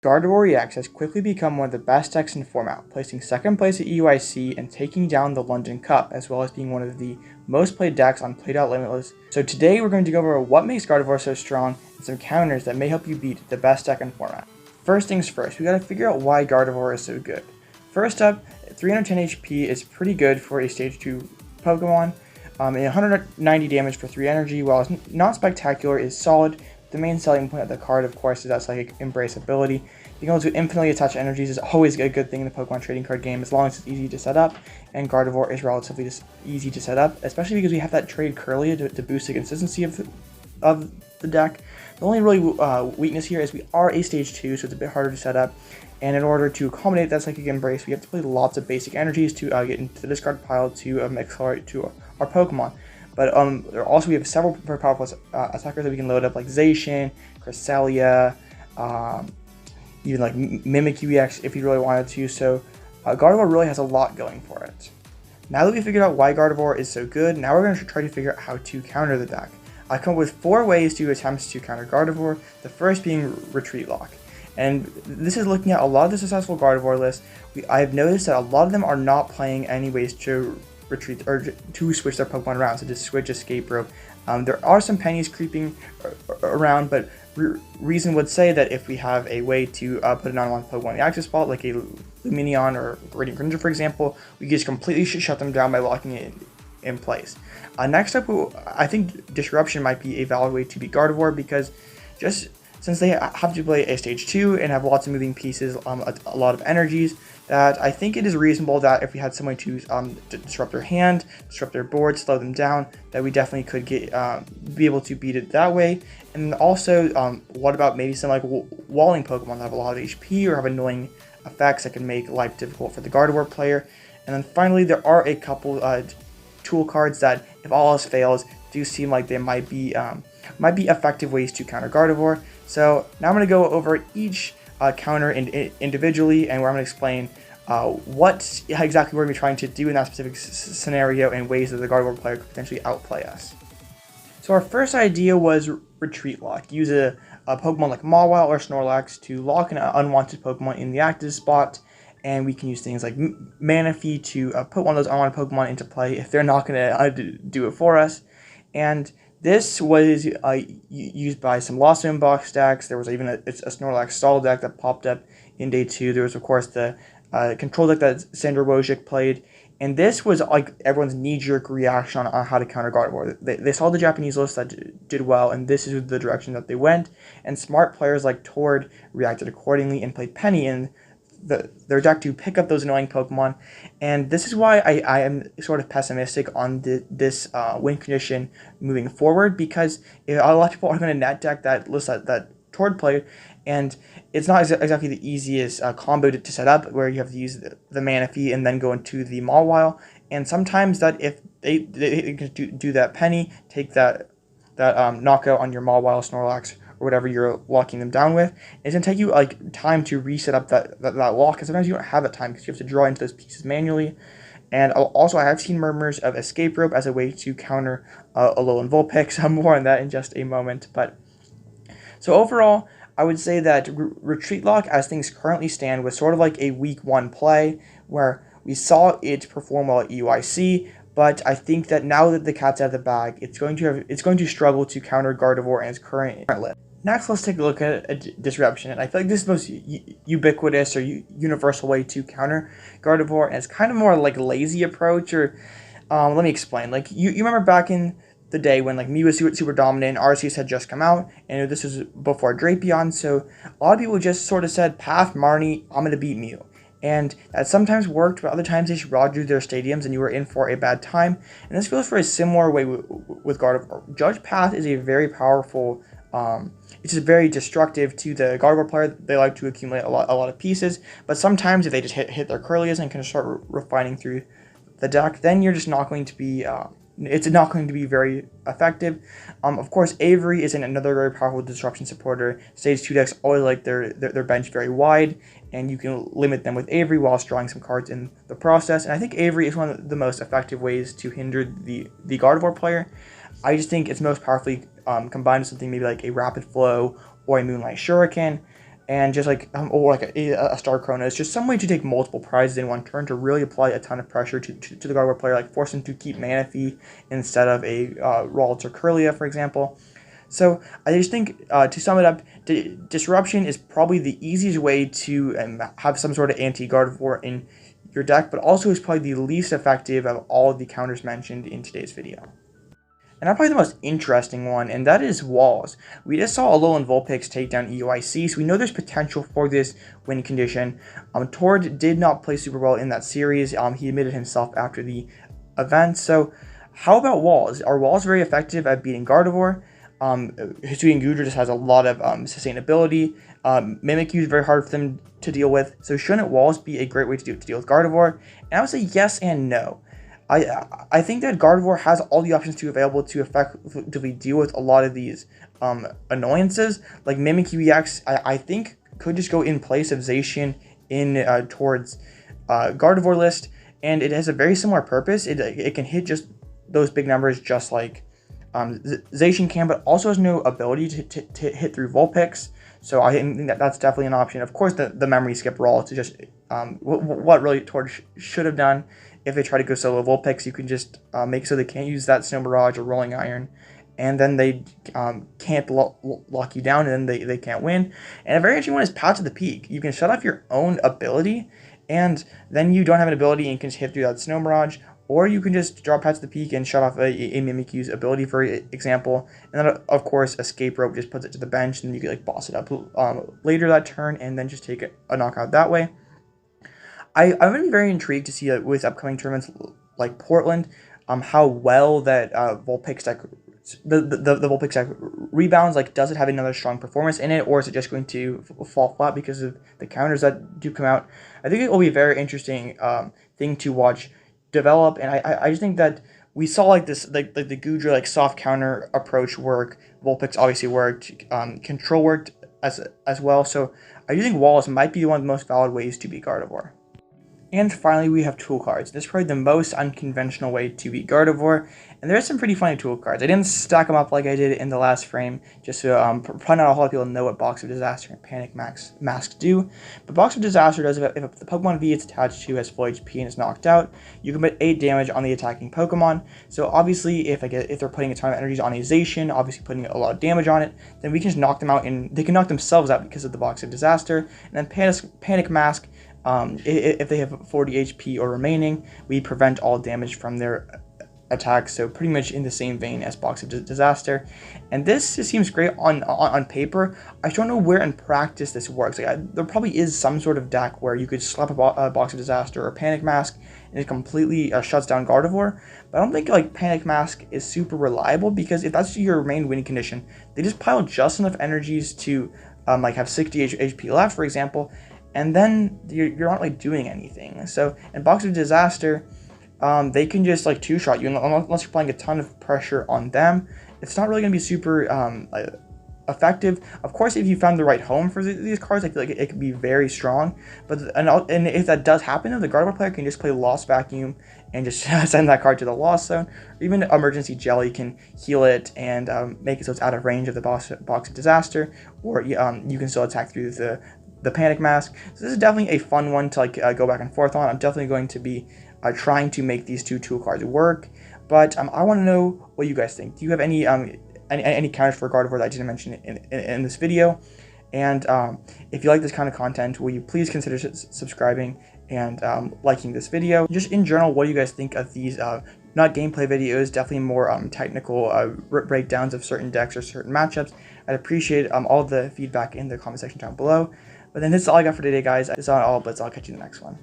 Gardevoir EX has quickly become one of the best decks in the format, placing second place at EUIC and taking down the London Cup, as well as being one of the most played decks on Played Out Limitless. So today we're going to go over what makes Gardevoir so strong and some counters that may help you beat the best deck in format. First things first, we gotta figure out why Gardevoir is so good. First up, 310 HP is pretty good for a stage 2 Pokemon, and 190 damage for 3 energy, while it's not spectacular, is solid. The main selling point of the card, of course, is that Psychic Embrace ability. Being able to infinitely attach energies is always a good thing in the Pokemon trading card game, as long as it's easy to set up, and Gardevoir is relatively easy to set up, especially because we have that trade Curlia to boost the consistency of the deck. The only really weakness here is we are a stage 2, so it's a bit harder to set up, and in order to accommodate that Psychic Embrace, we have to play lots of basic energies to get into the discard pile to accelerate to our Pokemon. But we have several very powerful attackers that we can load up, like Zacian, Cresselia, even like Mimikyu EX if you really wanted to. So Gardevoir really has a lot going for it. Now that we figured out why Gardevoir is so good, now we're going to try to figure out how to counter the deck. I come up with 4 ways to attempt to counter Gardevoir, the first being Retreat Lock. And this is looking at a lot of the successful Gardevoir lists. I have noticed that a lot of them are not playing any ways to retreat or to switch their Pokemon around, so just switch Escape Rope. There are some pennies creeping around, but Reason would say that if we have a way to put a non-1 Pokemon in the active spot, like a Lumineon or Radiant Greninja, for example, we just completely shut them down by locking it in place. Next up, I think Disruption might be a valid way to beat Gardevoir, because just since they have to play a stage 2 and have lots of moving pieces, a lot of energies, that I think it is reasonable that if we had someone to disrupt their hand, disrupt their board, slow them down, that we definitely could be able to beat it that way. And also, what about maybe some like walling Pokemon that have a lot of HP or have annoying effects that can make life difficult for the Gardevoir player? And then finally, there are a couple tool cards that, if all else fails, do seem like they might be effective ways to counter Gardevoir. So now I'm going to go over each counter individually, and where I'm going to explain what exactly we're going to be trying to do in that specific scenario and ways that the Gardevoir player could potentially outplay us. So our first idea was Retreat Lock. Use a Pokemon like Mawile or Snorlax to lock an unwanted Pokemon in the active spot, and we can use things like Manaphy to put one of those unwanted Pokemon into play if they're not going to do it for us. And this was used by some Lost in Box decks. There was even a Snorlax Stall deck that popped up in day 2. There was, of course, the control deck that Sandra Wojcik played. And this was like everyone's knee-jerk reaction on how to counter Gardevoir. They saw the Japanese list that did well, and this is the direction that they went. And smart players like Tord reacted accordingly and played Penny in their deck to pick up those annoying Pokemon. And this is why I am sort of pessimistic on this win condition moving forward, because a lot of people are going to net deck that list that Tord played, and it's not exactly the easiest combo to set up, where you have to use the Manaphy and then go into the Mawile. And sometimes that if they can do that Penny, take that knockout on your Mawile, Snorlax, or whatever you're locking them down with, it's going to take you like time to reset up that lock, and sometimes you don't have that time because you have to draw into those pieces manually. And also, I have seen murmurs of Escape Rope as a way to counter Alolan Vulpix. More on that in just a moment. But so overall, I would say that Retreat Lock, as things currently stand, was sort of like a week 1 play, where we saw it perform well at EUIC, but I think that now that the cat's out of the bag, it's going to struggle to counter Gardevoir and its current list. Next, let's take a look at Disruption. And I feel like this is the most ubiquitous or universal way to counter Gardevoir, and it's kind of more like a lazy approach. Or let me explain. Like you remember back in the day when like Mew was super dominant, Arceus had just come out, and this was before Drapion. So a lot of people just sort of said, "Path Marnie, I'm gonna beat Mew." And that sometimes worked, but other times they just rogered their stadiums and you were in for a bad time. And this feels for a similar way with Gardevoir. Judge Path is a very powerful, it's just very destructive to the Gardevoir player. They like to accumulate a lot of pieces, but sometimes if they just hit their Curlias and can start refining through the deck, then you're just not going to be, it's not going to be very effective. Of course, Avery is another very powerful disruption supporter. Stage 2 decks always like their bench very wide, and you can limit them with Avery whilst drawing some cards in the process. And I think Avery is one of the most effective ways to hinder the Gardevoir player. I just think it's most powerfully combined with something maybe like a Rapid Flow or a Moonlight Shuriken. and just like or like a Star Chronos, just some way to take multiple prizes in one turn to really apply a ton of pressure to the Gardevoir player, like force him to keep Manaphy instead of a Ralts or Curlia, for example. So I just think, to sum it up, Disruption is probably the easiest way to have some sort of anti-Gardevoir in your deck, but also is probably the least effective of all of the counters mentioned in today's video. And now probably the most interesting one, and that is Walls. We just saw Alolan Vulpix take down EUIC, so we know there's potential for this win condition. Tord did not play super well in that series. He admitted himself after the event. So how about Walls? Are Walls very effective at beating Gardevoir? Hisui and Goodra just has a lot of sustainability. Mimikyu is very hard for them to deal with, so shouldn't Walls be a great way to deal with Gardevoir? And I would say yes and no. I think that Gardevoir has all the options to available to effectively deal with a lot of these annoyances. Like Mimikyu EX, I think could just go in place of Zacian in towards Gardevoir list, and it has a very similar purpose. It can hit just those big numbers just like Zacian can, but also has no ability to hit through Vulpix. So I think that's definitely an option. Of course, the memory skip roll to just what really Tord should have done. If they try to go solo Vulpix, you can just make so they can't use that Snow Barrage or Rolling Iron, and then they can't lock you down, and then they can't win. And a very interesting one is Path to the Peak. You can shut off your own ability, and then you don't have an ability and you can just hit through that Snow Barrage. Or you can just draw Path to the Peak and shut off a Mimikyu's ability, for example. And then, of course, Escape Rope just puts it to the bench, and you can like boss it up later that turn, and then just take a knockout that way. I'm going to be very intrigued to see with upcoming tournaments like Portland, how well that Vulpix deck, the Vulpix deck rebounds. Like, does it have another strong performance in it, or is it just going to fall flat because of the counters that do come out? I think it will be a very interesting thing to watch develop, and I just think that we saw like this the Goodra like soft counter approach work. Vulpix obviously worked, Control worked as well. So I do think Walls might be one of the most valid ways to beat Gardevoir. And finally, we have tool cards. This is probably the most unconventional way to beat Gardevoir, and there are some pretty funny tool cards. I didn't stack them up like I did in the last frame, just to probably not a whole lot of people know what Box of Disaster and Panic Mask do. But Box of Disaster does, if the Pokemon V it's attached to has full HP and is knocked out, you can put 8 damage on the attacking Pokemon. So obviously, if they're putting a ton of energies on a Zacian, obviously putting a lot of damage on it, then we can just knock them out, and they can knock themselves out because of the Box of Disaster. And then Panic Mask. If they have 40 HP or remaining, we prevent all damage from their attacks, so pretty much in the same vein as Box of Disaster. And this just seems great on paper. I don't know where in practice this works. Like, there probably is some sort of deck where you could slap a Box of Disaster or Panic Mask and it completely shuts down Gardevoir, but I don't think like Panic Mask is super reliable, because if that's your main winning condition, they just pile just enough energies to like have 60 HP left, for example, and then you're not like doing anything. So in Box of Disaster, they can just like two-shot you, unless you're applying a ton of pressure on them. It's not really going to be super effective. Of course, if you found the right home for these cards, I feel like it could be very strong. But and if that does happen, though, the Gardevoir player can just play Lost Vacuum and just send that card to the Lost Zone. Or even Emergency Jelly can heal it and make it so it's out of range of the Box of Disaster. Or you can still attack through the Panic Mask. So this is definitely a fun one to like go back and forth on. I'm definitely going to be trying to make these two tool cards work. But I want to know what you guys think. Do you have any counters for Gardevoir that I didn't mention in this video? And if you like this kind of content, will you please consider subscribing and liking this video? Just in general, what do you guys think of these not gameplay videos, definitely more technical breakdowns of certain decks or certain matchups? I'd appreciate all the feedback in the comment section down below. But then this is all I got for today, guys. This is Alloutblitzle. I'll catch you in the next one.